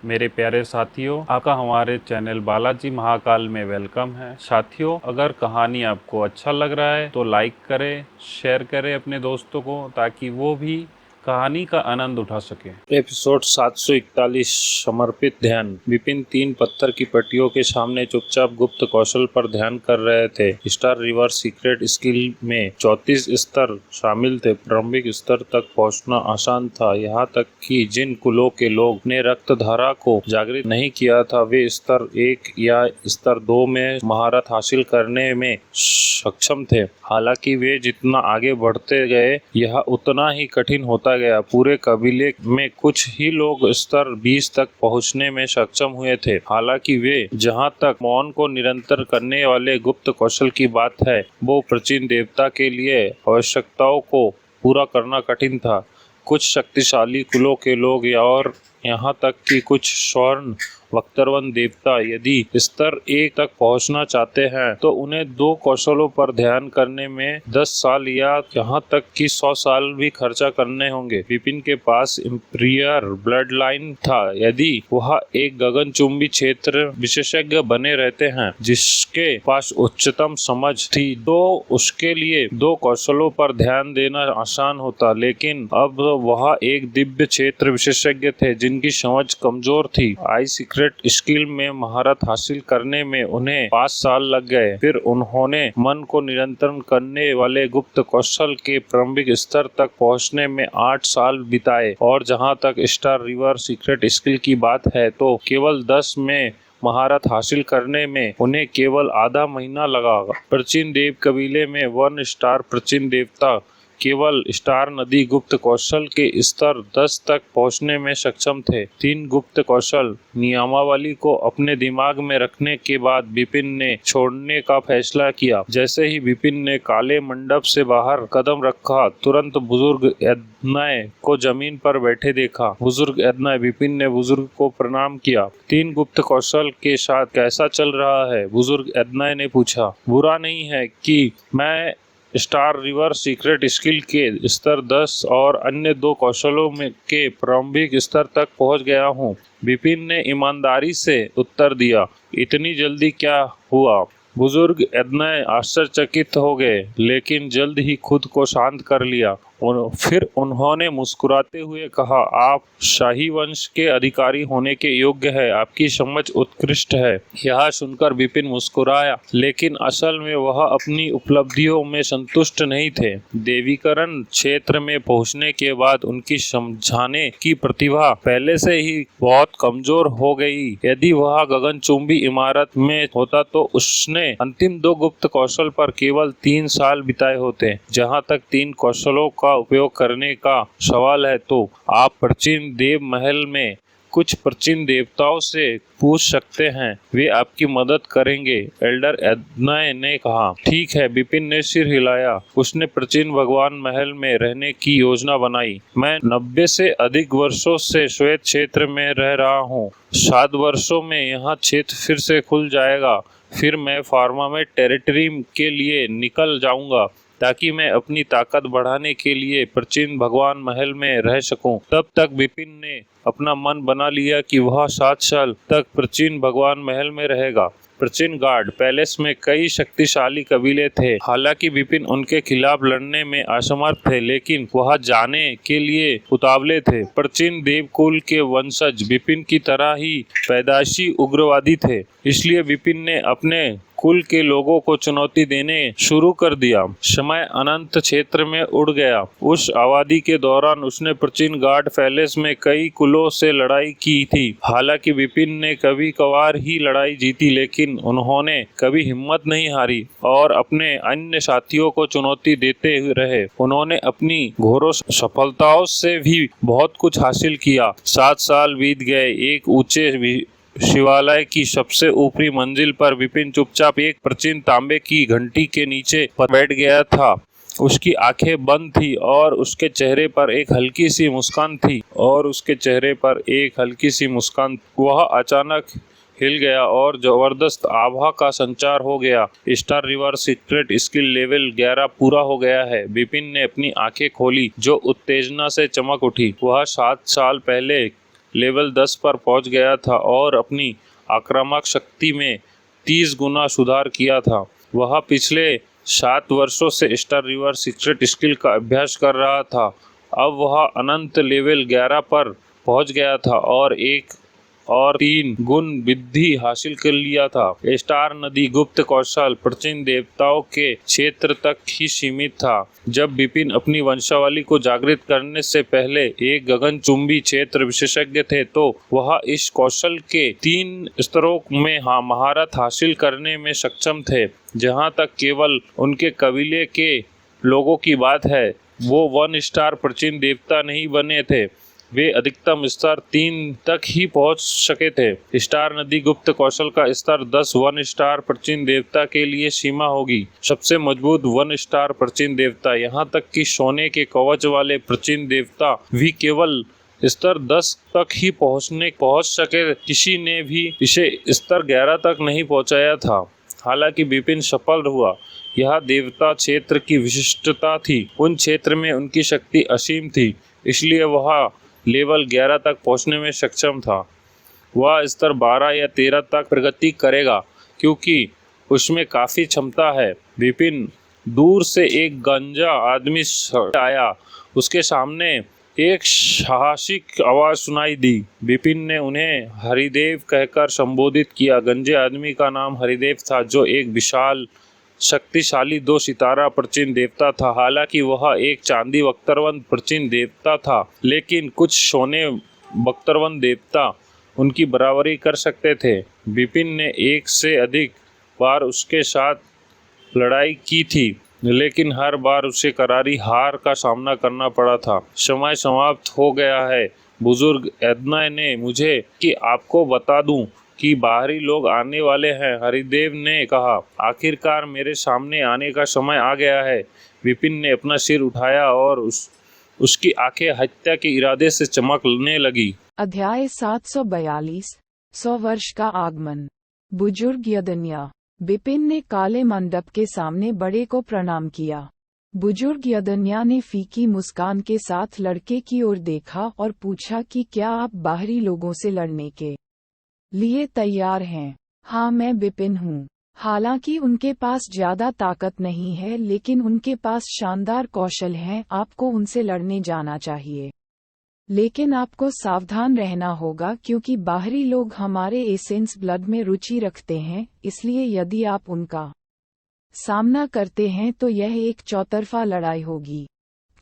मेरे प्यारे साथियों, आपका हमारे चैनल बालाजी महाकाल में वेलकम है। साथियों, अगर कहानी आपको अच्छा लग रहा है तो लाइक करें, शेयर करें अपने दोस्तों को, ताकि वो भी कहानी का आनंद उठा सके। एपिसोड 741 समर्पित ध्यान। विपिन 3 पत्थर की पट्टियों के सामने चुपचाप गुप्त कौशल पर ध्यान कर रहे थे। स्टार रिवर सीक्रेट स्किल में 34 स्तर शामिल थे। प्रारंभिक स्तर तक पहुंचना आसान था, यहाँ तक कि जिन कुलों के लोग ने रक्त धारा को जागृत नहीं किया था, वे स्तर 1 या स्तर 2 में महारत हासिल करने में सक्षम थे। हालांकि वे जितना आगे बढ़ते गए, यह उतना ही कठिन होता गया। पूरे कबीले में कुछ ही लोग स्तर 20 तक पहुंचने में सक्षम हुए थे। हालांकि वे जहां तक मौन को निरंतर करने वाले गुप्त कौशल की बात है, वो प्राचीन देवता के लिए आवश्यकताओं को पूरा करना कठिन था। कुछ शक्तिशाली कुलों के लोग और यहाँ तक कि कुछ स्वर्ण वक्तरवन देवता यदि स्तर 1 तक पहुंचना चाहते हैं तो उन्हें 2 कौशलों पर ध्यान करने में 10 साल या यहाँ तक कि 100 साल भी खर्चा करने होंगे। विपिन के पास इंपीरियर ब्लड लाइन था। यदि वह एक गगनचुंबी क्षेत्र विशेषज्ञ बने रहते हैं जिसके पास उच्चतम समझ थी, तो उसके लिए 2 कौशलों पर ध्यान देना आसान होता। लेकिन अब वह एक दिव्य क्षेत्र विशेषज्ञ थे जिनकी समझ कमजोर थी। आई सीक्रेट स्किल में महारत हासिल करने में उन्हें 5 साल लग गए। फिर उन्होंने मन को नियंत्रण करने वाले गुप्त कौशल के प्रारंभिक स्तर तक पहुंचने में 8 साल बिताए। और जहां तक स्टार रिवर सीक्रेट स्किल की बात है, तो केवल 10 में महारत हासिल करने में उन्हें केवल आधा महीना लगा। प्राचीन देव कबीले में 1 स्टार प्राचीन देवता केवल स्टार नदी गुप्त कौशल के स्तर 10 तक पहुंचने में सक्षम थे। 3 गुप्त कौशल नियमावली को अपने दिमाग में रखने के बाद विपिन ने छोड़ने का फैसला किया। जैसे ही विपिन ने काले मंडप से बाहर कदम रखा, तुरंत बुजुर्ग एदनय को जमीन पर बैठे देखा। बुजुर्ग एदनय, विपिन ने बुजुर्ग को प्रणाम किया। 3 गुप्त कौशल के साथ कैसा चल रहा है? बुजुर्ग एदनय ने पूछा। बुरा नहीं है कि मैं स्टार रिवर सीक्रेट स्किल के स्तर 10 और अन्य 2 कौशलों में के प्रारंभिक स्तर तक पहुंच गया हूं, विपिन ने ईमानदारी से उत्तर दिया। इतनी जल्दी क्या हुआ? बुजुर्ग एदनय आश्चर्यचकित हो गए, लेकिन जल्द ही खुद को शांत कर लिया। फिर उन्होंने मुस्कुराते हुए कहा, आप शाही वंश के अधिकारी होने के योग्य है। आपकी समझ उत्कृष्ट है। यह सुनकर विपिन मुस्कुराया, लेकिन असल में वह अपनी उपलब्धियों में संतुष्ट नहीं थे। देवीकरण क्षेत्र में पहुंचने के बाद उनकी समझाने की प्रतिभा पहले से ही बहुत कमजोर हो गई। यदि वह गगनचुंबी इमारत में होता तो उसने अंतिम 2 गुप्त कौशल पर केवल 3 साल बिताए होते। जहाँ तक 3 कौशलों का उपयोग करने का सवाल है, तो आप प्राचीन देव महल में कुछ प्राचीन देवताओं से पूछ सकते हैं, वे आपकी मदद करेंगे, एल्डर एदनय ने कहा। ठीक है, विपिन ने सिर हिलाया। उसने प्राचीन भगवान महल में रहने की योजना बनाई। मैं 90 से अधिक वर्षों से श्वेत क्षेत्र में रह रहा हूँ। 7 वर्षों में यहाँ क्षेत्र फिर से खुल जाएगा। फिर मैं फार्मा में टेरिटरी के लिए निकल जाऊंगा, ताकि मैं अपनी ताकत बढ़ाने के लिए प्राचीन भगवान महल में रह सकूं। तब तक विपिन ने अपना मन बना लिया कि वह 7 साल तक प्राचीन भगवान महल में रहेगा। प्राचीन गार्ड पैलेस में कई शक्तिशाली कबीले थे। हालांकि विपिन उनके खिलाफ लड़ने में असमर्थ थे, लेकिन वह जाने के लिए उतावले थे। प्राचीन देवकुल के वंशज विपिन की तरह ही पैदाइशी उग्रवादी थे, इसलिए विपिन ने अपने कुल के लोगों को चुनौती देने शुरू कर दिया। समय अनंत क्षेत्र में उड़ गया। उस अवधि के दौरान उसने प्राचीन गार्ड पैलेस में कई कुलों से लड़ाई की थी। हालांकि विपिन ने कभी कभार ही लड़ाई जीती, लेकिन उन्होंने कभी हिम्मत नहीं हारी और अपने अन्य साथियों को चुनौती देते रहे। उन्होंने अपनी घोरों सफलताओं से भी बहुत कुछ हासिल किया। 7 साल बीत गए। एक ऊंचे शिवालय की सबसे ऊपरी मंजिल पर विपिन चुपचाप एक प्राचीन तांबे की घंटी के नीचे बैठ गया था। उसकी आंखें बंद थी और उसके चेहरे पर एक हल्की सी मुस्कान वह अचानक हिल गया और जबरदस्त आभा का संचार हो गया। Star river secret skill level 11 पूरा हो गया है। विपिन ने अपनी आंखें खोली जो उत्तेजना से चमक उठी। वह 7 साल पहले लेवल 10 पर पहुंच गया था और अपनी आक्रामक शक्ति में 30 गुना सुधार किया था। वह पिछले 7 वर्षों से स्टार रिवर सीक्रेट स्किल का अभ्यास कर रहा था। अब वह अनंत लेवल 11 पर पहुंच गया था और 3 गुण वृद्धि हासिल कर लिया था। स्टार नदी गुप्त कौशल प्राचीन देवताओं के क्षेत्र तक ही सीमित था। जब विपिन अपनी वंशावली को जागृत करने से पहले एक गगनचुंबी क्षेत्र विशेषज्ञ थे, तो वह इस कौशल के 3 स्तरों में महारत हासिल करने में सक्षम थे। जहां तक केवल उनके कबीले के लोगों की बात है, वो 1 स्टार प्राचीन देवता नहीं बने थे, वे अधिकतम स्तर 3 तक ही पहुंच सके थे। स्टार नदी गुप्त कौशल का स्तर 10 1 स्टार प्राचीन देवता के लिए सीमा होगी। सबसे मजबूत 1 स्टार प्राचीन देवता, यहाँ तक कि सोने के कवच वाले प्राचीन देवता भी केवल स्तर 10 तक ही पहुंच सके। किसी ने भी इसे स्तर 11 तक नहीं पहुंचाया था। हालांकि विपिन सफल हुआ। यह देवता क्षेत्र की विशिष्टता थी। उन क्षेत्र में उनकी शक्ति असीम थी, इसलिए वह लेवल 11 तक पहुंचने में सक्षम था। वह स्तर 12 या 13 तक प्रगति करेगा क्योंकि उसमें काफ़ी क्षमता है। विपिन दूर से एक गंजा आदमी आया। उसके सामने एक साहसिक आवाज़ सुनाई दी। विपिन ने उन्हें हरिदेव कहकर संबोधित किया। गंजे आदमी का नाम हरिदेव था, जो एक विशाल शक्तिशाली 2 सितारा प्राचीन देवता था। हालांकि वह एक चांदी वक्तरवंत प्राचीन देवता था, लेकिन कुछ सोने वक्तरवंत देवता उनकी बराबरी कर सकते थे। विपिन ने 1 से अधिक बार उसके साथ लड़ाई की थी, लेकिन हर बार उसे करारी हार का सामना करना पड़ा था। समय समाप्त हो गया है। बुजुर्ग एदना ने मुझे कि आपको बता दूं कि बाहरी लोग आने वाले हैं, हरिदेव ने कहा। आखिरकार मेरे सामने आने का समय आ गया है। विपिन ने अपना सिर उठाया और उसकी आंखें हत्या के इरादे से चमकने लगी। अध्याय 742 100 वर्ष का आगमन। बुजुर्ग यदन्या। विपिन ने काले मंडप के सामने बड़े को प्रणाम किया। बुजुर्ग यदन्या ने फीकी मुस्कान के साथ लड़के की ओर देखा और पूछा कि क्या आप बाहरी लोगों से लड़ने के लिए तैयार हैं? हाँ, मैं विपिन हूँ। हालांकि उनके पास ज्यादा ताकत नहीं है, लेकिन उनके पास शानदार कौशल हैं। आपको उनसे लड़ने जाना चाहिए, लेकिन आपको सावधान रहना होगा क्योंकि बाहरी लोग हमारे एसेंस ब्लड में रुचि रखते हैं। इसलिए यदि आप उनका सामना करते हैं तो यह एक चौतरफा लड़ाई होगी।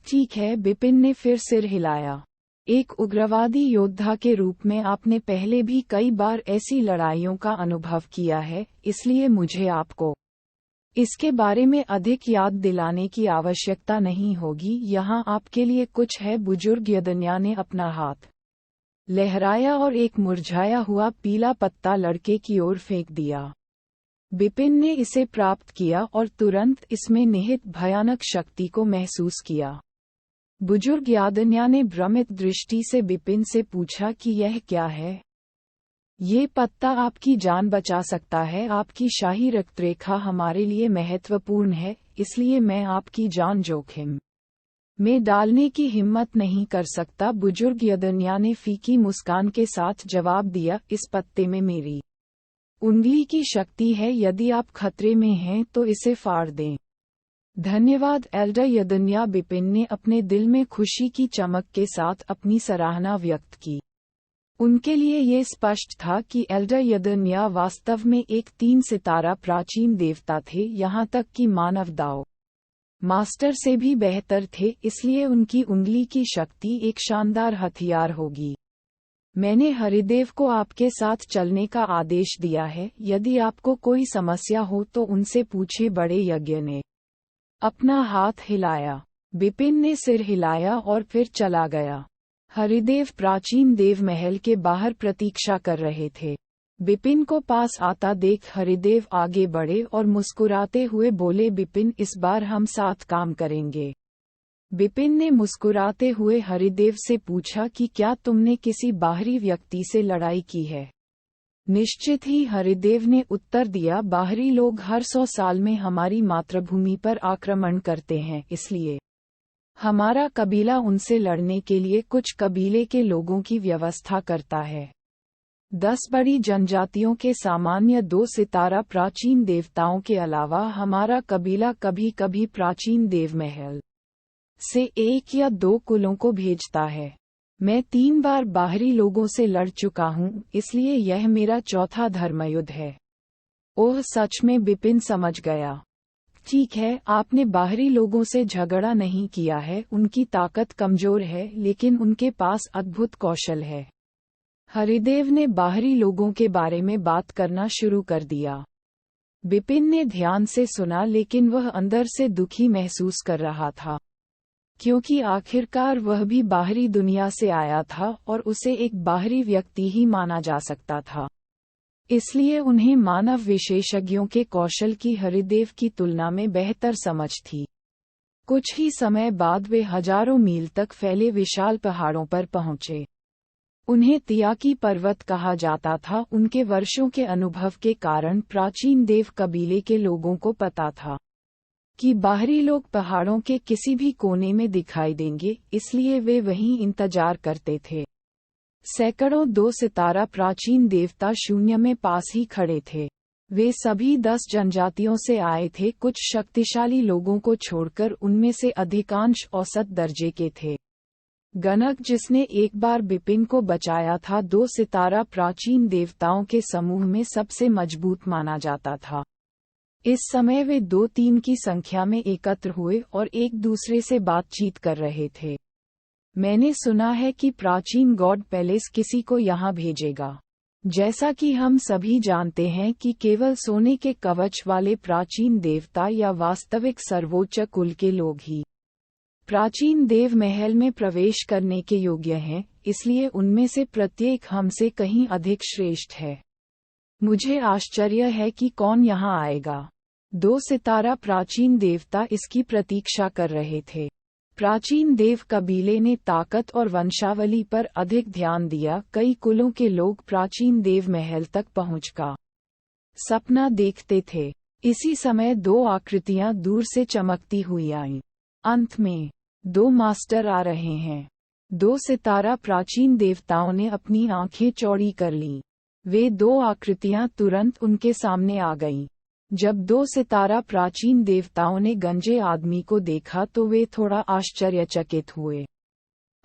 ठीक है, विपिन ने फिर सिर हिलाया। एक उग्रवादी योद्धा के रूप में आपने पहले भी कई बार ऐसी लड़ाइयों का अनुभव किया है, इसलिए मुझे आपको इसके बारे में अधिक याद दिलाने की आवश्यकता नहीं होगी। यहाँ आपके लिए कुछ है। बुजुर्ग यदन्या ने अपना हाथ लहराया और एक मुरझाया हुआ पीला पत्ता लड़के की ओर फेंक दिया। विपिन ने इसे प्राप्त किया और तुरंत इसमें निहित भयानक शक्ति को महसूस किया। बुजुर्ग यदन्या ने भ्रमित दृष्टि से विपिन से पूछा कि यह क्या है? ये पत्ता आपकी जान बचा सकता है। आपकी शाही रक्तरेखा हमारे लिए महत्वपूर्ण है, इसलिए मैं आपकी जान जोखिम में डालने की हिम्मत नहीं कर सकता। बुजुर्ग यदन्या ने फीकी मुस्कान के साथ जवाब दिया, इस पत्ते में मेरी उंगली की शक्ति है। यदि आप खतरे में हैं तो इसे फाड़ दें। धन्यवाद एल्डर यदन्या। विपिन ने अपने दिल में खुशी की चमक के साथ अपनी सराहना व्यक्त की। उनके लिए ये स्पष्ट था कि एल्डर यदन्या वास्तव में एक 3 सितारा प्राचीन देवता थे, यहाँ तक कि मानव दाव मास्टर से भी बेहतर थे। इसलिए उनकी उंगली की शक्ति एक शानदार हथियार होगी। मैंने हरिदेव को आपके साथ चलने का आदेश दिया है। यदि आपको कोई समस्या हो तो उनसे पूछे। बड़े यज्ञ ने अपना हाथ हिलाया। विपिन ने सिर हिलाया और फिर चला गया। हरिदेव प्राचीन देव महल के बाहर प्रतीक्षा कर रहे थे। विपिन को पास आता देख हरिदेव आगे बढ़े और मुस्कुराते हुए बोले, विपिन, इस बार हम साथ काम करेंगे। विपिन ने मुस्कुराते हुए हरिदेव से पूछा कि क्या तुमने किसी बाहरी व्यक्ति से लड़ाई की है? निश्चित ही, हरिदेव ने उत्तर दिया। बाहरी लोग हर 100 साल में हमारी मातृभूमि पर आक्रमण करते हैं, इसलिए हमारा कबीला उनसे लड़ने के लिए कुछ कबीले के लोगों की व्यवस्था करता है। 10 बड़ी जनजातियों के सामान्य 2 सितारा प्राचीन देवताओं के अलावा हमारा कबीला कभी कभी प्राचीन देव महल से 1 या 2 कुलों को भेजता है। मैं 3 बार बाहरी लोगों से लड़ चुका हूँ, इसलिए यह मेरा चौथा धर्मयुद्ध है। ओह सच में, बिपिन समझ गया। ठीक है, आपने बाहरी लोगों से झगड़ा नहीं किया है, उनकी ताकत कमजोर है, लेकिन उनके पास अद्भुत कौशल है। हरिदेव ने बाहरी लोगों के बारे में बात करना शुरू कर दिया। बिपिन ने ध्यान से सुना, लेकिन वह अंदर से दुखी महसूस कर रहा था, क्योंकि आखिरकार वह भी बाहरी दुनिया से आया था और उसे एक बाहरी व्यक्ति ही माना जा सकता था। इसलिए उन्हें मानव विशेषज्ञों के कौशल की हरिदेव की तुलना में बेहतर समझ थी। कुछ ही समय बाद वे हजारों मील तक फैले विशाल पहाड़ों पर पहुंचे। उन्हें तियाकी पर्वत कहा जाता था। उनके वर्षों के अनुभव के कारण प्राचीन देव कबीले के लोगों को पता था कि बाहरी लोग पहाड़ों के किसी भी कोने में दिखाई देंगे, इसलिए वे वहीं इंतजार करते थे। सैकड़ों 2 सितारा प्राचीन देवता शून्य में पास ही खड़े थे। वे सभी 10 जनजातियों से आए थे, कुछ शक्तिशाली लोगों को छोड़कर उनमें से अधिकांश औसत दर्जे के थे। गणक, जिसने एक बार बिपिन को बचाया था, 2 सितारा प्राचीन देवताओं के समूह में सबसे मजबूत माना जाता था। इस समय वे 2-3 की संख्या में एकत्र हुए और एक दूसरे से बातचीत कर रहे थे। मैंने सुना है कि प्राचीन गॉड पैलेस किसी को यहाँ भेजेगा। जैसा कि हम सभी जानते हैं कि केवल सोने के कवच वाले प्राचीन देवता या वास्तविक सर्वोच्च कुल के लोग ही प्राचीन देव महल में प्रवेश करने के योग्य हैं, इसलिए उनमें से प्रत्येक हमसे कहीं अधिक श्रेष्ठ है। मुझे आश्चर्य है कि कौन यहाँ आएगा। 2 सितारा प्राचीन देवता इसकी प्रतीक्षा कर रहे थे। प्राचीन देव कबीले ने ताकत और वंशावली पर अधिक ध्यान दिया। कई कुलों के लोग प्राचीन देव महल तक पहुंचकर सपना देखते थे। इसी समय 2 आकृतियां दूर से चमकती हुई आईं। अंत में 2 मास्टर आ रहे हैं। 2 सितारा प्राचीन देवताओं ने अपनी आंखें चौड़ी कर लीं। वे 2 आकृतियां तुरंत उनके सामने आ गईं। जब 2 सितारा प्राचीन देवताओं ने गंजे आदमी को देखा तो वे थोड़ा आश्चर्यचकित हुए।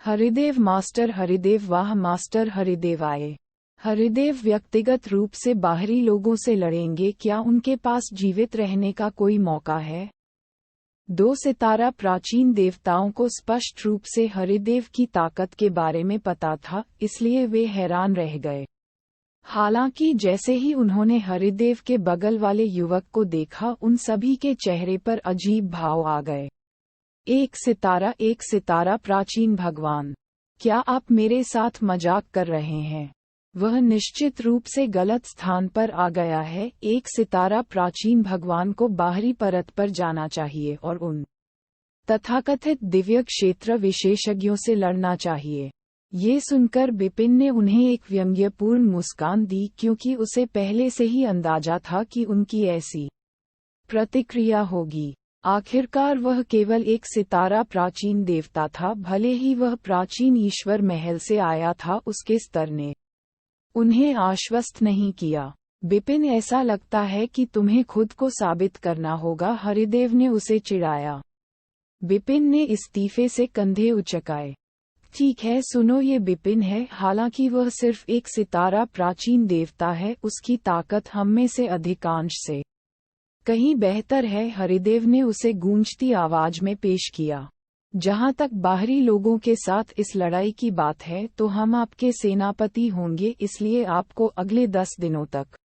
हरिदेव मास्टर हरिदेव, वाह मास्टर हरिदेव आए। हरिदेव व्यक्तिगत रूप से बाहरी लोगों से लड़ेंगे, क्या उनके पास जीवित रहने का कोई मौका है? 2 सितारा प्राचीन देवताओं को स्पष्ट रूप से हरिदेव की ताकत के बारे में पता था, इसलिए वे हैरान रह गए। हालांकि जैसे ही उन्होंने हरिदेव के बगल वाले युवक को देखा, उन सभी के चेहरे पर अजीब भाव आ गए। एक सितारा प्राचीन भगवान, क्या आप मेरे साथ मजाक कर रहे हैं? वह निश्चित रूप से गलत स्थान पर आ गया है। एक सितारा प्राचीन भगवान को बाहरी परत पर जाना चाहिए और उन तथाकथित दिव्य क्षेत्र विशेषज्ञों से लड़ना चाहिए। ये सुनकर बिपिन ने उन्हें एक व्यंग्यपूर्ण मुस्कान दी, क्योंकि उसे पहले से ही अंदाजा था कि उनकी ऐसी प्रतिक्रिया होगी। आखिरकार वह केवल एक सितारा प्राचीन देवता था, भले ही वह प्राचीन ईश्वर महल से आया था। उसके स्तर ने उन्हें आश्वस्त नहीं किया। बिपिन, ऐसा लगता है कि तुम्हें खुद को साबित करना होगा, हरिदेव ने उसे चिढ़ाया। बिपिन ने इस्तीफे से कंधे उचकाए। ठीक है, सुनो, ये बिपिन है। हालांकि वह सिर्फ एक सितारा प्राचीन देवता है, उसकी ताकत हम में से अधिकांश से कहीं बेहतर है। हरिदेव ने उसे गूंजती आवाज में पेश किया। जहां तक बाहरी लोगों के साथ इस लड़ाई की बात है, तो हम आपके सेनापति होंगे, इसलिए आपको अगले 10 दिनों तक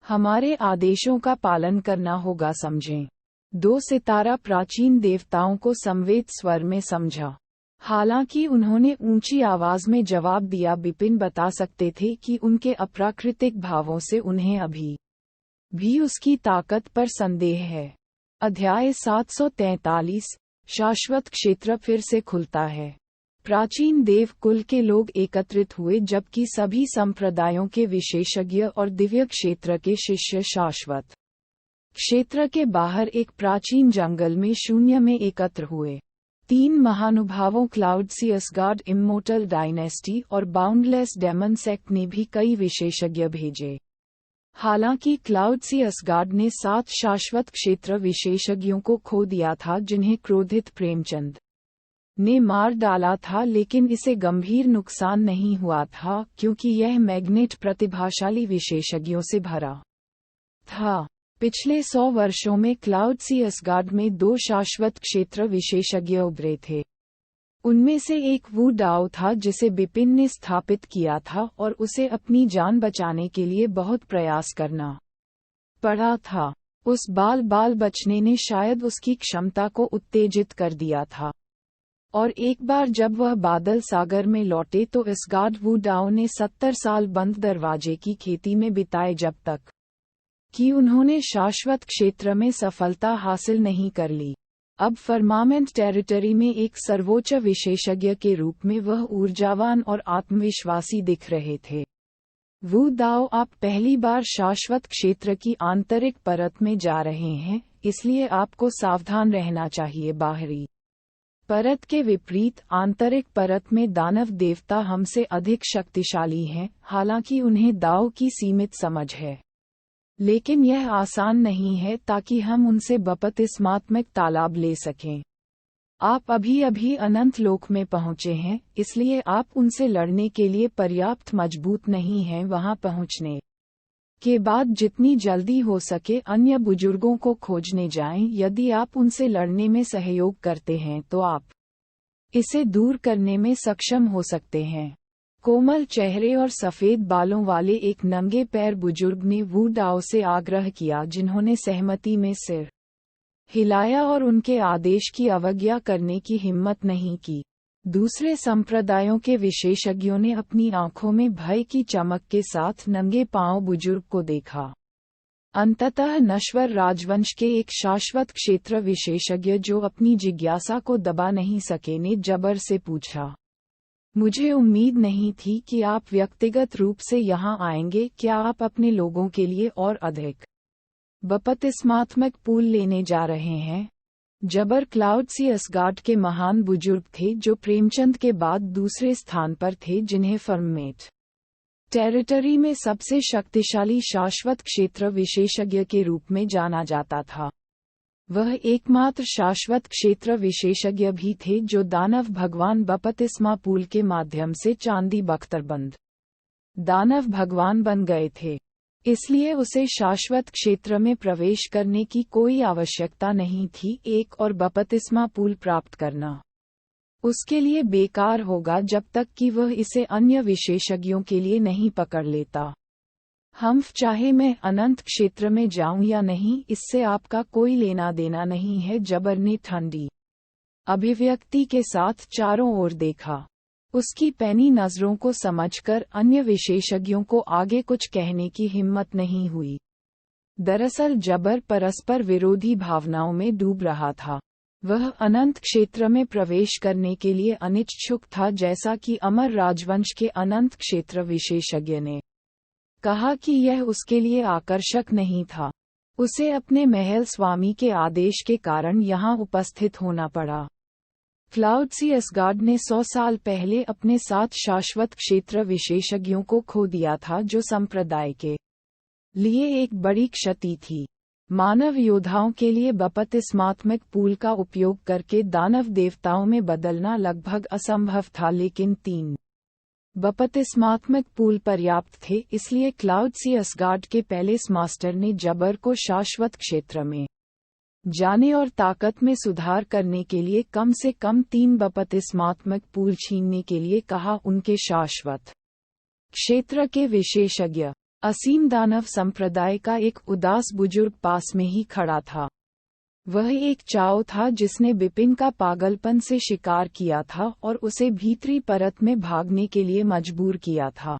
हमारे आदेशों का पालन करना होगा, समझें? 2 सितारा प्राचीन देवताओं को संवेद स्वर में समझा। हालांकि उन्होंने ऊंची आवाज में जवाब दिया। बिपिन बता सकते थे कि उनके अप्राकृतिक भावों से उन्हें अभी भी उसकी ताकत पर संदेह है। अध्याय 743 शाश्वत क्षेत्र फिर से खुलता है। प्राचीन देव कुल के लोग एकत्रित हुए, जबकि सभी संप्रदायों के विशेषज्ञ और दिव्य क्षेत्र के शिष्य शाश्वत क्षेत्र के बाहर एक प्राचीन जंगल में शून्य में एकत्र हुए। तीन महानुभावों क्लाउडसियस गॉड, इमोर्टल डायनेस्टी और बाउंडलेस डेमन सेक्ट ने भी कई विशेषज्ञ भेजे। हालांकि क्लाउडसियस गॉड ने 7 शाश्वत क्षेत्र विशेषज्ञों को खो दिया था जिन्हें क्रोधित प्रेमचंद ने मार डाला था, लेकिन इसे गंभीर नुकसान नहीं हुआ था क्योंकि यह मैग्नेट प्रतिभाशाली विशेषज्ञों से भरा था। पिछले 100 वर्षों में क्लाउडसियस गॉड में 2 शाश्वत क्षेत्र विशेषज्ञ उभरे थे। उनमें से एक वू डाओ था जिसे बिपिन ने स्थापित किया था और उसे अपनी जान बचाने के लिए बहुत प्रयास करना पड़ा था। उस बाल बचने ने शायद उसकी क्षमता को उत्तेजित कर दिया था, और एक बार जब वह बादल सागर में लौटे तो इस गॉड वू डाओ ने 70 साल बंद दरवाजे की खेती में बिताए जब तक कि उन्होंने शाश्वत क्षेत्र में सफलता हासिल नहीं कर ली। अब फर्मामेंट टेरिटरी में एक सर्वोच्च विशेषज्ञ के रूप में वह ऊर्जावान और आत्मविश्वासी दिख रहे थे। वू दाओ, आप पहली बार शाश्वत क्षेत्र की आंतरिक परत में जा रहे हैं, इसलिए आपको सावधान रहना चाहिए। बाहरी परत के विपरीत आंतरिक परत में दानव देवता हमसे अधिक शक्तिशाली हैं, हालांकि उन्हें दाओ की सीमित समझ है, लेकिन यह आसान नहीं है ताकि हम उनसे बपतिस्मात्मक तालाब ले सकें। आप अभी अनंत लोक में पहुंचे हैं, इसलिए आप उनसे लड़ने के लिए पर्याप्त मजबूत नहीं हैं। वहां पहुंचने के बाद जितनी जल्दी हो सके अन्य बुजुर्गों को खोजने जाएं। यदि आप उनसे लड़ने में सहयोग करते हैं तो आप इसे दूर करने में सक्षम हो सकते हैं। कोमल चेहरे और सफेद बालों वाले एक नंगे पैर बुजुर्ग ने वू डाओ से आग्रह किया, जिन्होंने सहमति में सिर हिलाया और उनके आदेश की अवज्ञा करने की हिम्मत नहीं की। दूसरे संप्रदायों के विशेषज्ञों ने अपनी आंखों में भय की चमक के साथ नंगे पांव बुजुर्ग को देखा। अंततः नश्वर राजवंश के एक शाश्वत क्षेत्र विशेषज्ञ जो अपनी जिज्ञासा को दबा नहीं सके ने जबर से पूछा, मुझे उम्मीद नहीं थी कि आप व्यक्तिगत रूप से यहाँ आएंगे। क्या आप अपने लोगों के लिए और अधिक बपतिस्मात्मक पूल लेने जा रहे हैं? जबर क्लाउडसियस गॉड के महान बुजुर्ग थे जो प्रेमचंद के बाद दूसरे स्थान पर थे, जिन्हें फर्मेट टेरिटरी में सबसे शक्तिशाली शाश्वत क्षेत्र विशेषज्ञ के रूप में जाना जाता था। वह एकमात्र शाश्वत क्षेत्र विशेषज्ञ भी थे जो दानव भगवान बपतिस्मा पूल के माध्यम से चांदी बख्तरबंद दानव भगवान बन गए थे, इसलिए उसे शाश्वत क्षेत्र में प्रवेश करने की कोई आवश्यकता नहीं थी। एक और बपतिस्मा पूल प्राप्त करना उसके लिए बेकार होगा जब तक कि वह इसे अन्य विशेषज्ञों के लिए नहीं पकड़ लेता। चाहे मैं अनंत क्षेत्र में जाऊं या नहीं, इससे आपका कोई लेना देना नहीं है। जबर ने ठंडी अभिव्यक्ति के साथ चारों ओर देखा। उसकी पैनी नजरों को समझकर अन्य विशेषज्ञों को आगे कुछ कहने की हिम्मत नहीं हुई। दरअसल जबर परस्पर विरोधी भावनाओं में डूब रहा था। वह अनंत क्षेत्र में प्रवेश करने के लिए अनिच्छुक था, जैसा कि अमर राजवंश के अनंत क्षेत्र विशेषज्ञ ने कहा कि यह उसके लिए आकर्षक नहीं था। उसे अपने महल स्वामी के आदेश के कारण यहाँ उपस्थित होना पड़ा। क्लाउडसियस गॉड ने 100 साल पहले अपने 7 शाश्वत क्षेत्र विशेषज्ञों को खो दिया था, जो संप्रदाय के लिए एक बड़ी क्षति थी। मानव योद्धाओं के लिए बपतिस्मात्मक पूल का उपयोग करके दानव देवताओं में बदलना लगभग असंभव था, लेकिन 3 बपतिस्मात्मक पूल पर्याप्त थे। इसलिए क्लाउडसियस गॉड के पैलेस मास्टर ने जबर को शाश्वत क्षेत्र में जाने और ताकत में सुधार करने के लिए कम से कम 3 बपतिस्मात्मक पूल छीनने के लिए कहा। उनके शाश्वत क्षेत्र के विशेषज्ञ असीम दानव संप्रदाय का एक उदास बुजुर्ग पास में ही खड़ा था। वह एक चाओ था जिसने बिपिन का पागलपन से शिकार किया था और उसे भीतरी परत में भागने के लिए मजबूर किया था।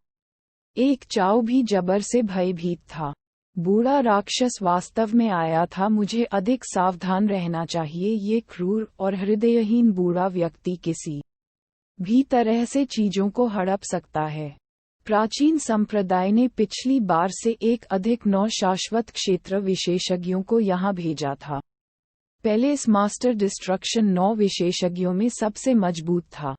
एक चाओ भी जबर से भयभीत था। बूढ़ा राक्षस वास्तव में आया था। मुझे अधिक सावधान रहना चाहिए। ये क्रूर और हृदयहीन बूढ़ा व्यक्ति किसी भी तरह से चीजों को हड़प सकता है। प्राचीन संप्रदाय ने पिछली बार से एक अधिक 9 शाश्वत क्षेत्र विशेषज्ञों को यहाँ भेजा था। पैलेस मास्टर डिस्ट्रक्शन 9 विशेषज्ञों में सबसे मजबूत था।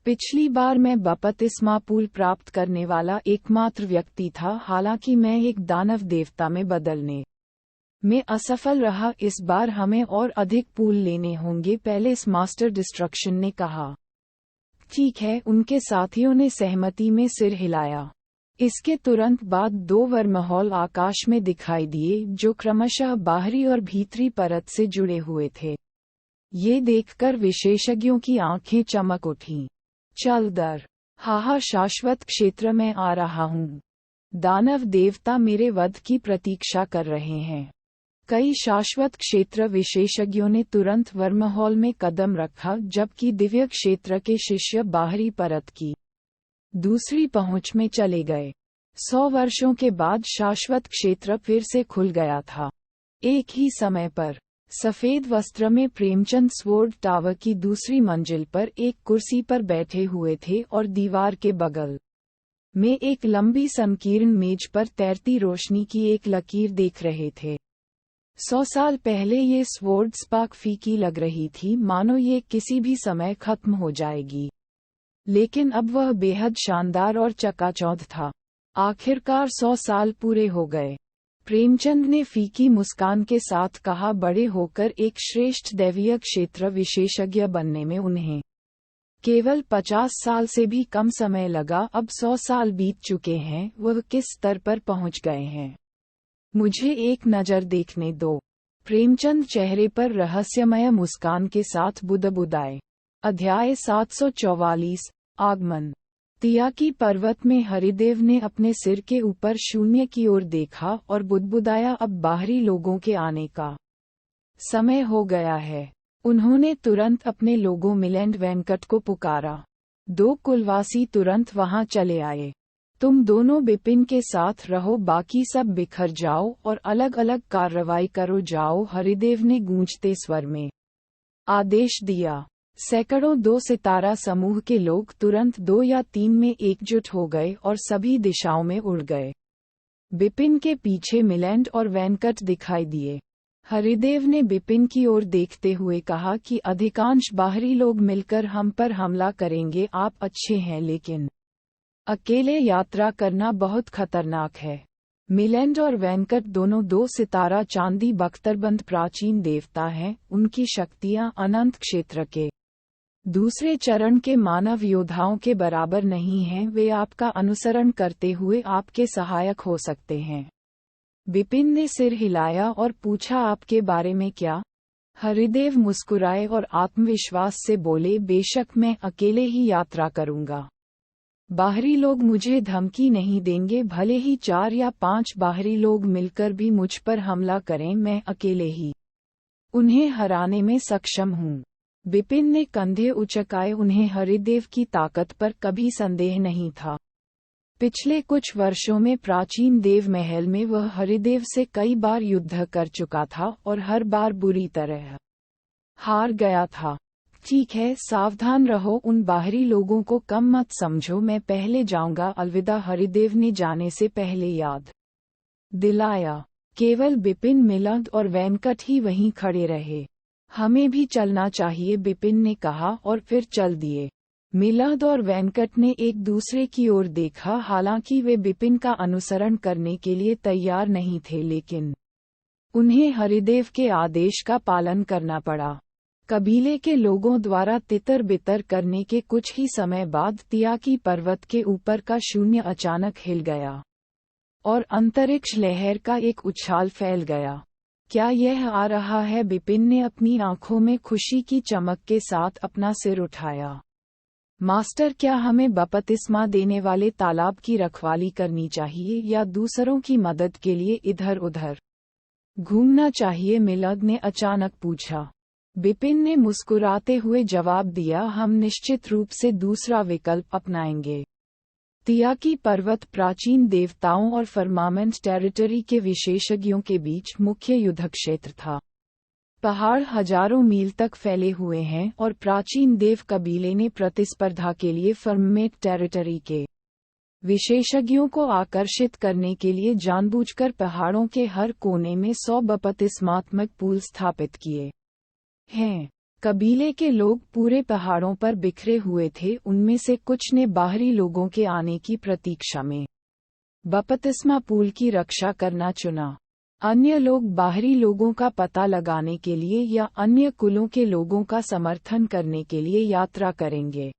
पिछली बार मैं बपतिस्मा पूल प्राप्त करने वाला एकमात्र व्यक्ति था, हालांकि मैं एक दानव देवता में बदलने में असफल रहा। इस बार हमें और अधिक पूल लेने होंगे, पैलेस मास्टर डिस्ट्रक्शन ने कहा। ठीक है, उनके साथियों ने सहमति में सिर हिलाया। इसके तुरंत बाद 2 वर्महॉल आकाश में दिखाई दिए, जो क्रमशः बाहरी और भीतरी परत से जुड़े हुए थे। ये देखकर विशेषज्ञों की आंखें चमक उठीं। चल दर, हाहा, शाश्वत क्षेत्र में आ रहा हूँ। दानव देवता मेरे वध की प्रतीक्षा कर रहे हैं। कई शाश्वत क्षेत्र विशेषज्ञों ने तुरंत वर्महॉल में कदम रखा, जबकि दिव्य क्षेत्र के शिष्य बाहरी परत की दूसरी पहुंच में चले गए। 100 वर्षों के बाद शाश्वत क्षेत्र फिर से खुल गया था। एक ही समय पर सफेद वस्त्र में प्रेमचंद स्वॉर्ड टावर की दूसरी मंजिल पर एक कुर्सी पर बैठे हुए थे और दीवार के बगल में एक लंबी संकीर्ण मेज पर तैरती रोशनी की एक लकीर देख रहे थे। 100 साल पहले ये स्वॉर्ड स्पार्क फीकी लग रही थी, मानो ये किसी भी समय खत्म हो जाएगी, लेकिन अब वह बेहद शानदार और चकाचौंध था। आखिरकार 100 साल पूरे हो गए, प्रेमचंद ने फीकी मुस्कान के साथ कहा। बड़े होकर एक श्रेष्ठ दैवीय क्षेत्र विशेषज्ञ बनने में उन्हें केवल 50 साल से भी कम समय लगा। अब 100 साल बीत चुके हैं, वह किस स्तर पर पहुंच गए हैं, मुझे एक नज़र देखने दो। प्रेमचंद चेहरे पर रहस्यमय मुस्कान के साथ बुदबुदाए। अध्याय 744 आगमन। तियाकी पर्वत में हरिदेव ने अपने सिर के ऊपर शून्य की ओर देखा और बुदबुदाया, अब बाहरी लोगों के आने का समय हो गया है। उन्होंने तुरंत अपने लोगों मिलेंड वेंकट को पुकारा। 2 कुलवासी तुरंत वहां चले आए। तुम दोनों बिपिन के साथ रहो, बाकी सब बिखर जाओ और अलग अलग कार्रवाई करो, जाओ, हरिदेव ने गूंजते स्वर में आदेश दिया। सैकड़ों 2 सितारा समूह के लोग तुरंत 2 या 3 में एकजुट हो गए और सभी दिशाओं में उड़ गए। बिपिन के पीछे मिलेंड और वेंकट दिखाई दिए। हरिदेव ने बिपिन की ओर देखते हुए कहा कि अधिकांश बाहरी लोग मिलकर हम पर हमला करेंगे। आप अच्छे हैं, लेकिन अकेले यात्रा करना बहुत खतरनाक है। मिलेंड और वेंकट दोनों 2 सितारा चांदी बख्तरबंद प्राचीन देवता हैं। उनकी शक्तियां अनंत क्षेत्र के दूसरे चरण के मानव योद्धाओं के बराबर नहीं हैं। वे आपका अनुसरण करते हुए आपके सहायक हो सकते हैं। बिपिन ने सिर हिलाया और पूछा, आपके बारे में क्या? हरिदेव मुस्कुराए और आत्मविश्वास से बोले, बेशक मैं अकेले ही यात्रा करूंगा। बाहरी लोग मुझे धमकी नहीं देंगे, भले ही 4 या 5 बाहरी लोग मिलकर भी मुझ पर हमला करें, मैं अकेले ही उन्हें हराने में सक्षम हूँ। बिपिन ने कंधे उचकाए। उन्हें हरिदेव की ताकत पर कभी संदेह नहीं था। पिछले कुछ वर्षों में प्राचीन देव महल में वह हरिदेव से कई बार युद्ध कर चुका था और हर बार बुरी तरह हार गया था। ठीक है, सावधान रहो, उन बाहरी लोगों को कम मत समझो, मैं पहले जाऊंगा। अलविदा, हरिदेव ने जाने से पहले याद दिलाया। केवल बिपिन, मिलंद और वेंकट ही वहीं खड़े रहे। हमें भी चलना चाहिए, बिपिन ने कहा और फिर चल दिए। मिलंद और वेंकट ने एक दूसरे की ओर देखा। हालांकि वे बिपिन का अनुसरण करने के लिए तैयार नहीं थे, लेकिन उन्हें हरिदेव के आदेश का पालन करना पड़ा। कबीले के लोगों द्वारा तितर बितर करने के कुछ ही समय बाद तियाकी पर्वत के ऊपर का शून्य अचानक हिल गया और अंतरिक्ष लहर का एक उछाल फैल गया। क्या यह आ रहा है? बिपिन ने अपनी आंखों में खुशी की चमक के साथ अपना सिर उठाया। मास्टर, क्या हमें बपतिस्मा देने वाले तालाब की रखवाली करनी चाहिए या दूसरों की मदद के लिए इधर उधर घूमना चाहिए? मिलंद ने अचानक पूछा। बिपिन ने मुस्कुराते हुए जवाब दिया, हम निश्चित रूप से दूसरा विकल्प अपनाएंगे। तियाकी पर्वत प्राचीन देवताओं और फर्मामेंट टेरिटरी के विशेषज्ञों के बीच मुख्य युद्ध क्षेत्र था। पहाड़ हजारों मील तक फैले हुए हैं और प्राचीन देव कबीले ने प्रतिस्पर्धा के लिए फर्मामेंट टेरिटरी के विशेषज्ञों को आकर्षित करने के लिए जानबूझकर पहाड़ों के हर कोने में 100 बपतिस्मात्मक पूल स्थापित किए। हैं। कबीले के लोग पूरे पहाड़ों पर बिखरे हुए थे। उनमें से कुछ ने बाहरी लोगों के आने की प्रतीक्षा में बपतिस्मा पूल की रक्षा करना चुना। अन्य लोग बाहरी लोगों का पता लगाने के लिए या अन्य कुलों के लोगों का समर्थन करने के लिए यात्रा करेंगे,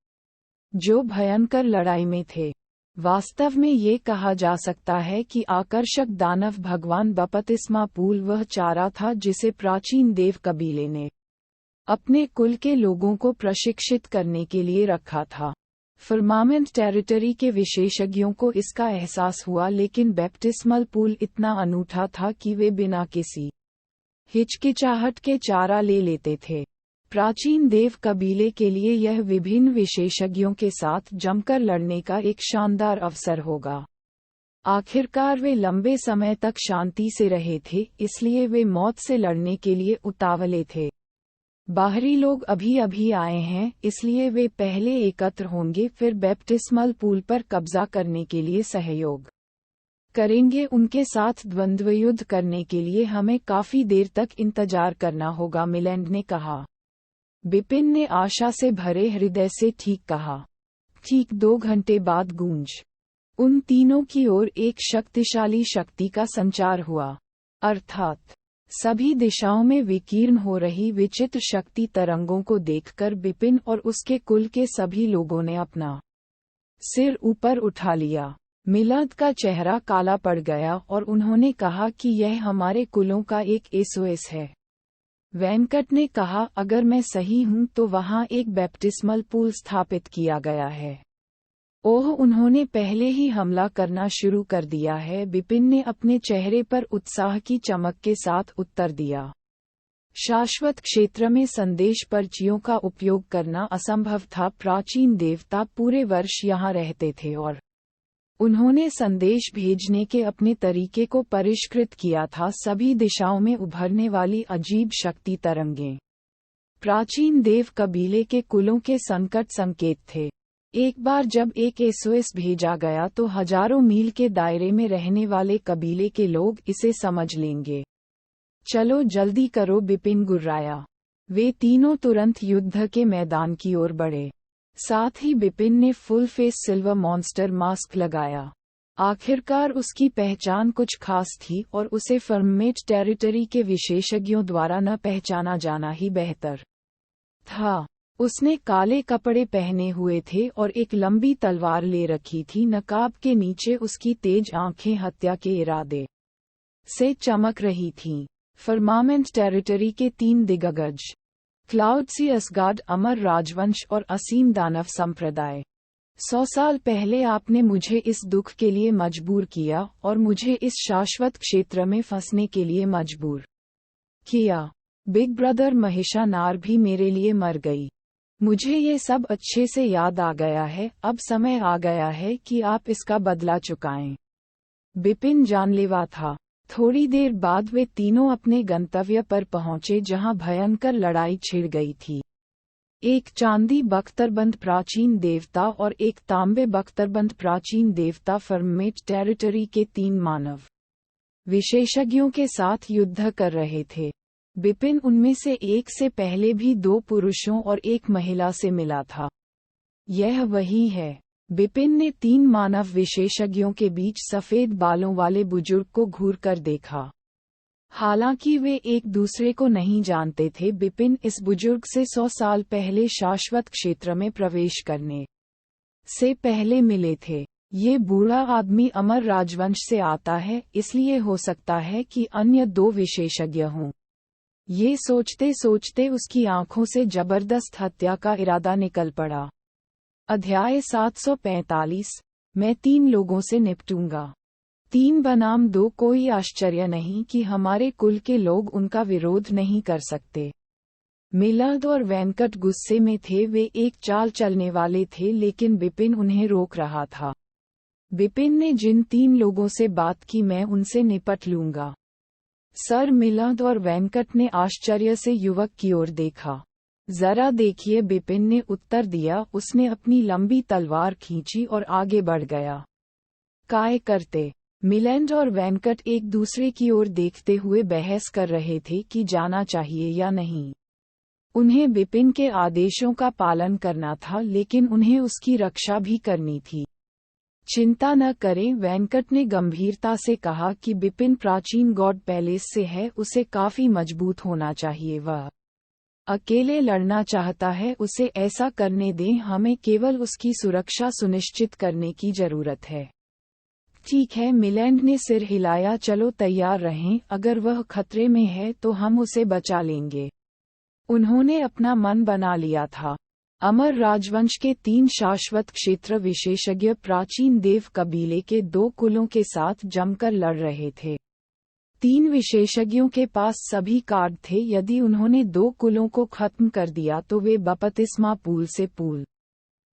जो भयंकर लड़ाई में थे। वास्तव में ये कहा जा सकता है कि आकर्षक दानव भगवान बपतिस्मा पूल वह चारा था जिसे प्राचीन देव कबीले ने अपने कुल के लोगों को प्रशिक्षित करने के लिए रखा था। फर्मामेंट टेरिटरी के विशेषज्ञों को इसका एहसास हुआ, लेकिन बैप्टिस्मल पूल इतना अनूठा था कि वे बिना किसी हिचकिचाहट के चारा ले लेते थे। प्राचीन देव कबीले के लिए यह विभिन्न विशेषज्ञों के साथ जमकर लड़ने का एक शानदार अवसर होगा। आखिरकार वे लंबे समय तक शांति से रहे थे, इसलिए वे मौत से लड़ने के लिए उतावले थे। बाहरी लोग अभी अभी आए हैं, इसलिए वे पहले एकत्र होंगे, फिर बैप्टिस्मल पूल पर कब्जा करने के लिए सहयोग करेंगे। उनके साथ द्वंद्व युद्ध करने के लिए हमें काफी देर तक इंतजार करना होगा, मिलेंड ने कहा। बिपिन ने आशा से भरे हृदय से ठीक कहा। ठीक 2 घंटे बाद गूंज उन तीनों की ओर एक शक्तिशाली शक्ति का संचार हुआ, अर्थात सभी दिशाओं में विकीर्ण हो रही विचित्र शक्ति तरंगों को देखकर बिपिन और उसके कुल के सभी लोगों ने अपना सिर ऊपर उठा लिया। मिलाद का चेहरा काला पड़ गया और उन्होंने कहा कि यह हमारे कुलों का एक एसओएस है। वेंकट ने कहा, अगर मैं सही हूं तो वहां एक बैप्टिस्मल पूल स्थापित किया गया है। ओह, उन्होंने पहले ही हमला करना शुरू कर दिया है, बिपिन ने अपने चेहरे पर उत्साह की चमक के साथ उत्तर दिया। शाश्वत क्षेत्र में संदेश पर्चियों का उपयोग करना असंभव था। प्राचीन देवता पूरे वर्ष यहाँ रहते थे और उन्होंने संदेश भेजने के अपने तरीके को परिष्कृत किया था। सभी दिशाओं में उभरने वाली अजीब शक्ति तरंगें प्राचीन देव कबीले के कुलों के संकट संकेत थे। एक बार जब एक एसओएस भेजा गया तो हजारों मील के दायरे में रहने वाले कबीले के लोग इसे समझ लेंगे। चलो जल्दी करो, बिपिन गुर्राया। वे तीनों तुरंत युद्ध के मैदान की ओर बढ़े। साथ ही बिपिन ने full face silver monster mask लगाया। आखिरकार उसकी पहचान कुछ खास थी और उसे फर्मेट टेरिटरी के विशेषज्ञों द्वारा न पहचाना जाना ही बेहतर था। उसने काले कपड़े पहने हुए थे और एक लंबी तलवार ले रखी थी। नकाब के नीचे उसकी तेज आंखें हत्या के इरादे से चमक रही थीं। फर्मामेंट टेरिटरी के 3 दिग्गज, क्लाउडसी असगार्ड, अमर राजवंश और असीम दानव संप्रदाय। 100 साल पहले आपने मुझे इस दुख के लिए मजबूर किया और मुझे इस शाश्वत क्षेत्र में फंसने के लिए मजबूर किया। बिग ब्रदर महिषानार भी मेरे लिए मर गई। मुझे ये सब अच्छे से याद आ गया है। अब समय आ गया है कि आप इसका बदला चुकाएं। बिपिन जानलेवा था। थोड़ी देर बाद वे तीनों अपने गंतव्य पर पहुंचे जहां भयंकर लड़ाई छिड़ गई थी। एक चांदी बख्तरबंद प्राचीन देवता और एक तांबे बख्तरबंद प्राचीन देवता फर्मेट टेरिटरी के 3 मानव विशेषज्ञों के साथ युद्ध कर रहे थे। बिपिन उनमें से एक से पहले भी 2 पुरुषों और एक महिला से मिला था। यह वही है। बिपिन ने 3 मानव विशेषज्ञों के बीच सफेद बालों वाले बुजुर्ग को घूरकर देखा। हालांकि वे एक दूसरे को नहीं जानते थे। बिपिन इस बुजुर्ग से 100 साल पहले शाश्वत क्षेत्र में प्रवेश करने से पहले मिले थे। ये बूढ़ा आदमी अमर राजवंश से आता है, इसलिए हो सकता है कि अन्य 2 विशेषज्ञ हों। ये सोचते सोचते उसकी आंखों से जबरदस्त हत्या का इरादा निकल पड़ा। अध्याय 745। मैं 3 लोगों से निपटूंगा। 3 बनाम 2। कोई आश्चर्य नहीं कि हमारे कुल के लोग उनका विरोध नहीं कर सकते। मिलाद और वेंकट गुस्से में थे। वे एक चाल चलने वाले थे, लेकिन बिपिन उन्हें रोक रहा था। बिपिन ने जिन 3 लोगों से बात की, मैं उनसे निपट लूंगा। सर, मिलाद और वेंकट ने आश्चर्य से युवक की ओर देखा। जरा देखिए, बिपिन ने उत्तर दिया। उसने अपनी लंबी तलवार खींची और आगे बढ़ गया। काय करते? मिलेंड और वेंकट एक दूसरे की ओर देखते हुए बहस कर रहे थे कि जाना चाहिए या नहीं। उन्हें बिपिन के आदेशों का पालन करना था, लेकिन उन्हें उसकी रक्षा भी करनी थी। चिंता न करें, वेंकट ने गंभीरता से कहा कि बिपिन प्राचीन गॉड पैलेस से है, उसे काफी मजबूत होना चाहिए। वह अकेले लड़ना चाहता है, उसे ऐसा करने दें, हमें केवल उसकी सुरक्षा सुनिश्चित करने की जरूरत है। ठीक है, मिलैंड ने सिर हिलाया। चलो तैयार रहें, अगर वह खतरे में है तो हम उसे बचा लेंगे। उन्होंने अपना मन बना लिया था। अमर राजवंश के 3 शाश्वत क्षेत्र विशेषज्ञ प्राचीन देव कबीले के 2 कुलों के साथ जमकर लड़ रहे थे। 3 विशेषज्ञों के पास सभी कार्ड थे। यदि उन्होंने 2 कुलों को खत्म कर दिया तो वे बपतिस्मा पूल से पूल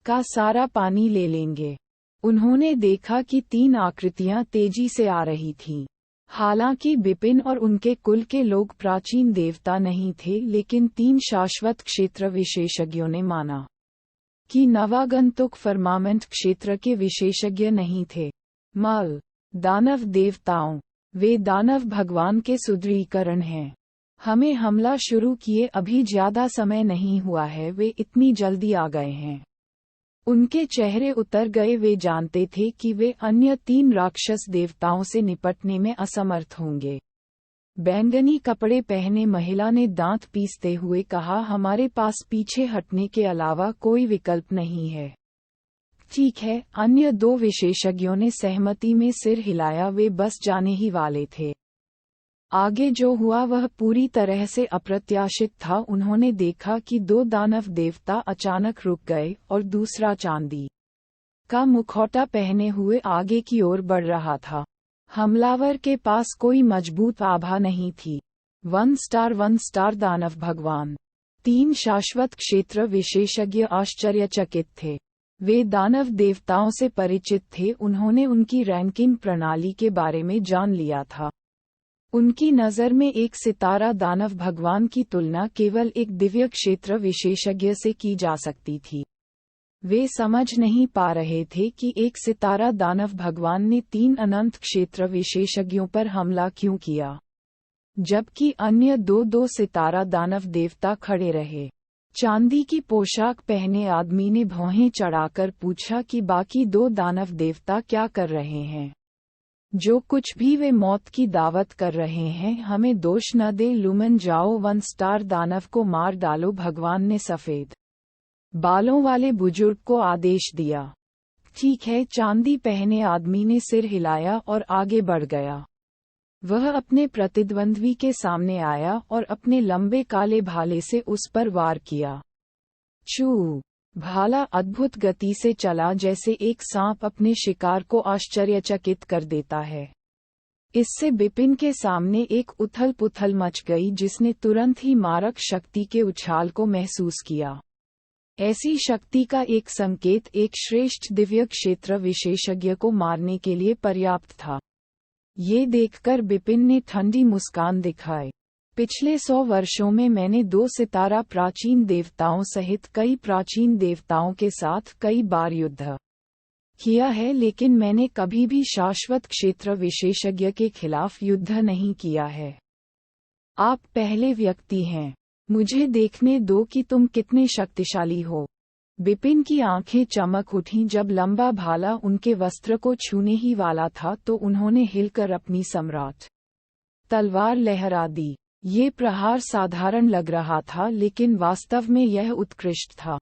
का सारा पानी ले लेंगे। उन्होंने देखा कि 3 आकृतियां तेजी से आ रही थीं। हालांकि बिपिन और उनके कुल के लोग प्राचीन देवता नहीं थे, लेकिन 3 शाश्वत क्षेत्र विशेषज्ञों ने माना कि नवागंतुक फर्मामेंट क्षेत्र के विशेषज्ञ नहीं थे। मल दानव देवताओं, वे दानव भगवान के सुदृढ़ीकरण हैं। हमें हमला शुरू किए अभी ज्यादा समय नहीं हुआ है, वे इतनी जल्दी आ गए हैं। उनके चेहरे उतर गए। वे जानते थे कि वे अन्य 3 राक्षस देवताओं से निपटने में असमर्थ होंगे। बैंगनी कपड़े पहने महिला ने दांत पीसते हुए कहा, हमारे पास पीछे हटने के अलावा कोई विकल्प नहीं है। ठीक है, अन्य 2 विशेषज्ञों ने सहमति में सिर हिलाया। वे बस जाने ही वाले थे। आगे जो हुआ वह पूरी तरह से अप्रत्याशित था। उन्होंने देखा कि 2 दानव देवता अचानक रुक गए और दूसरा चांदी का मुखौटा पहने हुए आगे की ओर बढ़ रहा था। हमलावर के पास कोई मजबूत आभा नहीं थी। 1 स्टार दानव भगवान। 3 शाश्वत क्षेत्र विशेषज्ञ आश्चर्यचकित थे। वे दानव देवताओं से परिचित थे। उन्होंने उनकी रैंकिंग प्रणाली के बारे में जान लिया था। उनकी नज़र में एक सितारा दानव भगवान की तुलना केवल एक दिव्य क्षेत्र विशेषज्ञ से की जा सकती थी। वे समझ नहीं पा रहे थे कि एक सितारा दानव भगवान ने 3 अनंत क्षेत्र विशेषज्ञों पर हमला क्यों किया, जबकि अन्य 2 सितारा दानव देवता खड़े रहे। चांदी की पोशाक पहने आदमी ने भौहें चढ़ाकर पूछा कि बाकी 2 दानव देवता क्या कर रहे हैं। जो कुछ भी वे मौत की दावत कर रहे हैं, हमें दोष न दे। लुमन जाओ, 1 स्टार दानव को मार डालो, भगवान ने सफेद बालों वाले बुजुर्ग को आदेश दिया। ठीक है, चांदी पहने आदमी ने सिर हिलाया और आगे बढ़ गया। वह अपने प्रतिद्वंद्वी के सामने आया और अपने लंबे काले भाले से उस पर वार किया। चू! भाला अद्भुत गति से चला, जैसे एक सांप अपने शिकार को आश्चर्यचकित कर देता है। इससे बिपिन के सामने एक उथल पुथल मच गई, जिसने तुरंत ही मारक शक्ति के उछाल को महसूस किया। ऐसी शक्ति का एक संकेत एक श्रेष्ठ दिव्य क्षेत्र विशेषज्ञ को मारने के लिए पर्याप्त था। ये देखकर बिपिन ने ठंडी मुस्कान दिखाई। पिछले 100 वर्षों में मैंने 2 सितारा प्राचीन देवताओं सहित कई प्राचीन देवताओं के साथ कई बार युद्ध किया है, लेकिन मैंने कभी भी शाश्वत क्षेत्र विशेषज्ञ के खिलाफ युद्ध नहीं किया है। आप पहले व्यक्ति हैं। मुझे देखने दो कि तुम कितने शक्तिशाली हो। बिपिन की आंखें चमक उठीं जब लंबा भाला उनके वस्त्र को छूने ही वाला था, तो उन्होंने हिलकर अपनी सम्राट तलवार लहरा दी। ये प्रहार साधारण लग रहा था, लेकिन वास्तव में यह उत्कृष्ट था।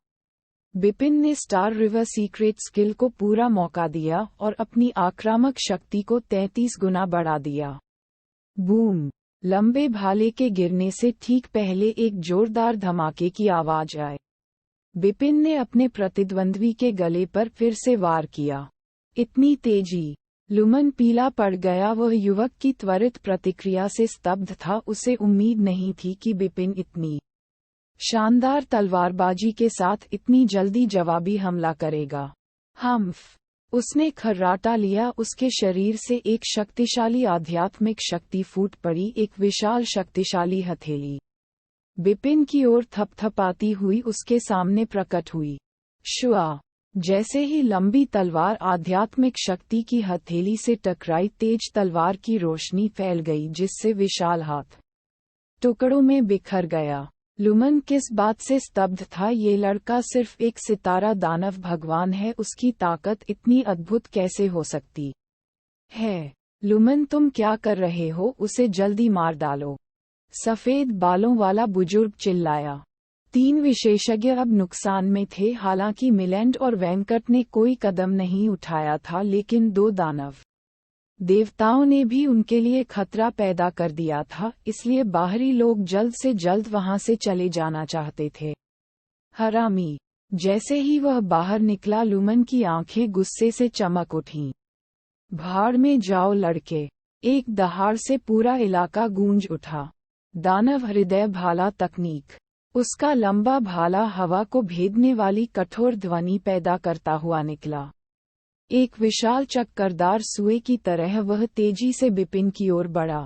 बिपिन ने स्टार रिवर सीक्रेट स्किल को पूरा मौका दिया और अपनी आक्रामक शक्ति को 33 गुना बढ़ा दिया। बूम! लंबे भाले के गिरने से ठीक पहले एक जोरदार धमाके की आवाज आई। बिपिन ने अपने प्रतिद्वंद्वी के गले पर फिर से वार किया। इतनी तेजी! लुमन पीला पड़ गया। वह युवक की त्वरित प्रतिक्रिया से स्तब्ध था। उसे उम्मीद नहीं थी कि बिपिन इतनी शानदार तलवारबाजी के साथ इतनी जल्दी जवाबी हमला करेगा। हम्फ! उसने खर्राटा लिया। उसके शरीर से एक शक्तिशाली आध्यात्मिक शक्ति फूट पड़ी, एक विशाल शक्तिशाली हथेली बिपिन की ओर थपथपाती हुई उसके सामने प्रकट हुई। शुआ! जैसे ही लंबी तलवार आध्यात्मिक शक्ति की हथेली से टकराई, तेज तलवार की रोशनी फैल गई, जिससे विशाल हाथ टुकड़ों में बिखर गया। लुमन किस बात से स्तब्ध था? ये लड़का सिर्फ एक सितारा दानव भगवान है, उसकी ताकत इतनी अद्भुत कैसे हो सकती है? लुमन तुम क्या कर रहे हो? उसे जल्दी मार डालो। सफेद बालों वाला बुजुर्ग चिल्लाया। 3 विशेषज्ञ अब नुकसान में थे। हालांकि मिलेंड और वेंकट ने कोई कदम नहीं उठाया था, लेकिन 2 दानव देवताओं ने भी उनके लिए खतरा पैदा कर दिया था, इसलिए बाहरी लोग जल्द से जल्द वहां से चले जाना चाहते थे। हरामी! जैसे ही वह बाहर निकला, लुमन की आंखें गुस्से से चमक उठीं। भाड़ में जाओ लड़के! एक दहाड़ से पूरा इलाका गूंज उठा। दानव हृदय भाला तकनीक। उसका लंबा भाला हवा को भेदने वाली कठोर ध्वनि पैदा करता हुआ निकला। एक विशाल चक्करदार सुए की तरह वह तेजी से बिपिन की ओर बढ़ा।